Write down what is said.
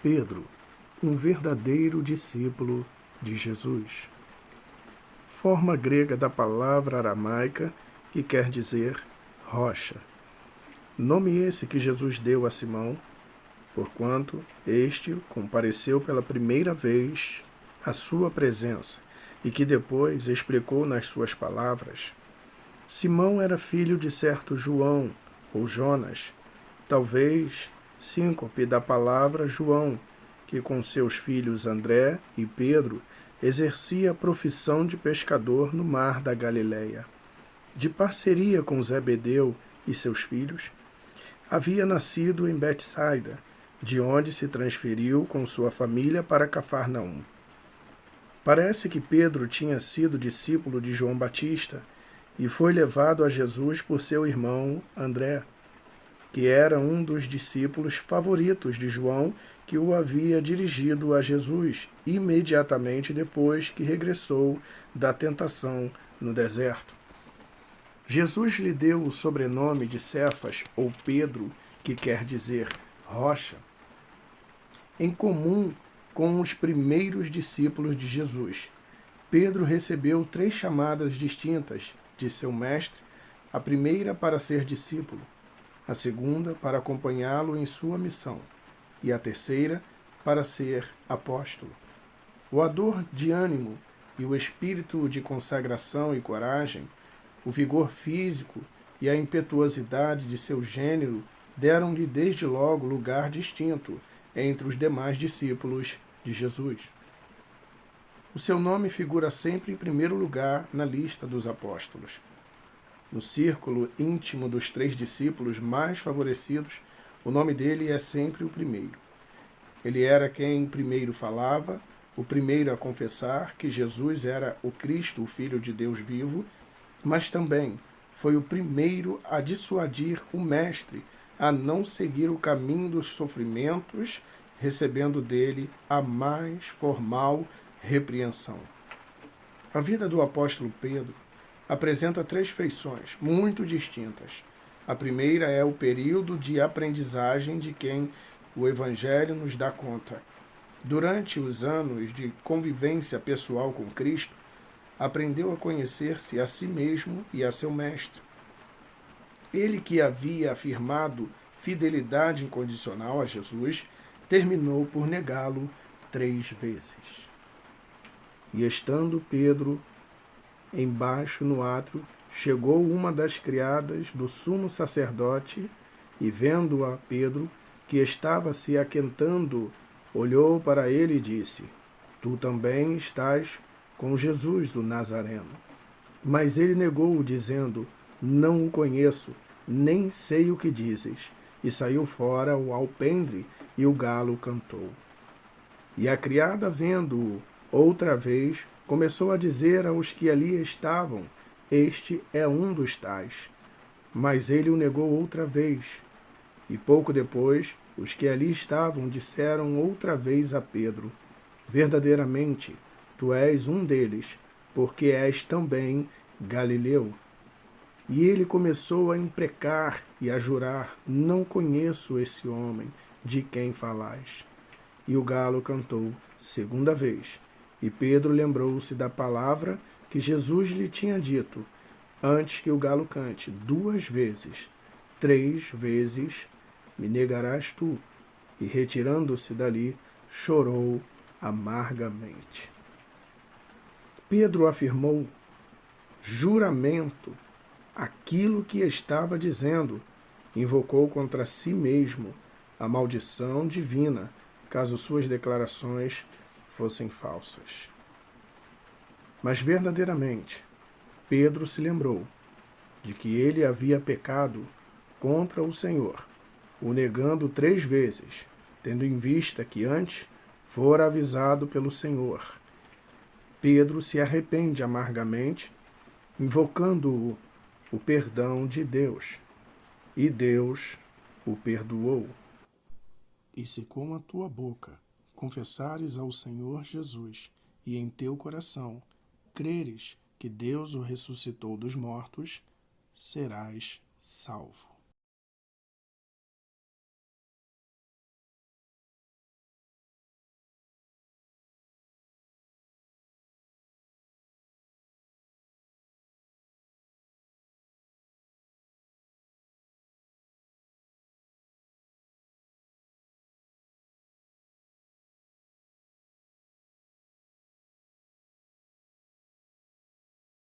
Pedro, um verdadeiro discípulo de Jesus. Forma grega da palavra aramaica que quer dizer rocha. Nome esse que Jesus deu a Simão, porquanto este compareceu pela primeira vez à sua presença e que depois explicou nas suas palavras. Simão era filho de certo João, ou Jonas, talvez síncope da palavra João, que com seus filhos André e Pedro exercia a profissão de pescador no mar da Galileia. De parceria com Zebedeu e seus filhos, havia nascido em Betsaida, de onde se transferiu com sua família para Cafarnaum. Parece que Pedro tinha sido discípulo de João Batista e foi levado a Jesus por seu irmão André, que era um dos discípulos favoritos de João, que o havia dirigido a Jesus imediatamente depois que regressou da tentação no deserto. Jesus lhe deu o sobrenome de Cefas, ou Pedro, que quer dizer rocha, em comum com os primeiros discípulos de Jesus. Pedro recebeu 3 chamadas distintas de seu mestre, a primeira para ser discípulo, a segunda para acompanhá-lo em sua missão e a terceira para ser apóstolo. O ardor de ânimo e o espírito de consagração e coragem, o vigor físico e a impetuosidade de seu gênero deram-lhe desde logo lugar distinto entre os demais discípulos de Jesus. O seu nome figura sempre em primeiro lugar na lista dos apóstolos. No círculo íntimo dos 3 discípulos mais favorecidos, o nome dele é sempre o primeiro. Ele era quem primeiro falava, o primeiro a confessar que Jesus era o Cristo, o Filho de Deus vivo, mas também foi o primeiro a dissuadir o Mestre a não seguir o caminho dos sofrimentos, recebendo dele a mais formal repreensão. A vida do apóstolo Pedro apresenta 3 feições muito distintas. A primeira é o período de aprendizagem de quem o Evangelho nos dá conta. Durante os anos de convivência pessoal com Cristo, aprendeu a conhecer-se a si mesmo e a seu mestre. Ele que havia afirmado fidelidade incondicional a Jesus, terminou por negá-lo 3 vezes. E estando Pedro embaixo no átrio, chegou uma das criadas do sumo sacerdote e, vendo a Pedro, que estava se aquentando, olhou para ele e disse: Tu também estás com Jesus, o Nazareno. Mas ele negou, dizendo: Não o conheço, nem sei o que dizes. E saiu fora o alpendre, e o galo cantou. E a criada, vendo-o outra vez, começou a dizer aos que ali estavam: Este é um dos tais. Mas ele o negou outra vez. E pouco depois, os que ali estavam disseram outra vez a Pedro: Verdadeiramente, tu és um deles, porque és também Galileu. E ele começou a imprecar e a jurar: Não conheço esse homem de quem falais. E o galo cantou 2ª vez. E Pedro lembrou-se da palavra que Jesus lhe tinha dito: Antes que o galo cante 2 vezes, 3 vezes me negarás tu. E retirando-se dali, chorou amargamente. Pedro afirmou juramento aquilo que estava dizendo, invocou contra si mesmo a maldição divina, caso suas declarações fossem falsas. Mas verdadeiramente, Pedro se lembrou de que ele havia pecado contra o Senhor, o negando 3 vezes, tendo em vista que antes fora avisado pelo Senhor. Pedro se arrepende amargamente, invocando o perdão de Deus, e Deus o perdoou. E se com a tua boca confessares ao Senhor Jesus e em teu coração creres que Deus o ressuscitou dos mortos, serás salvo.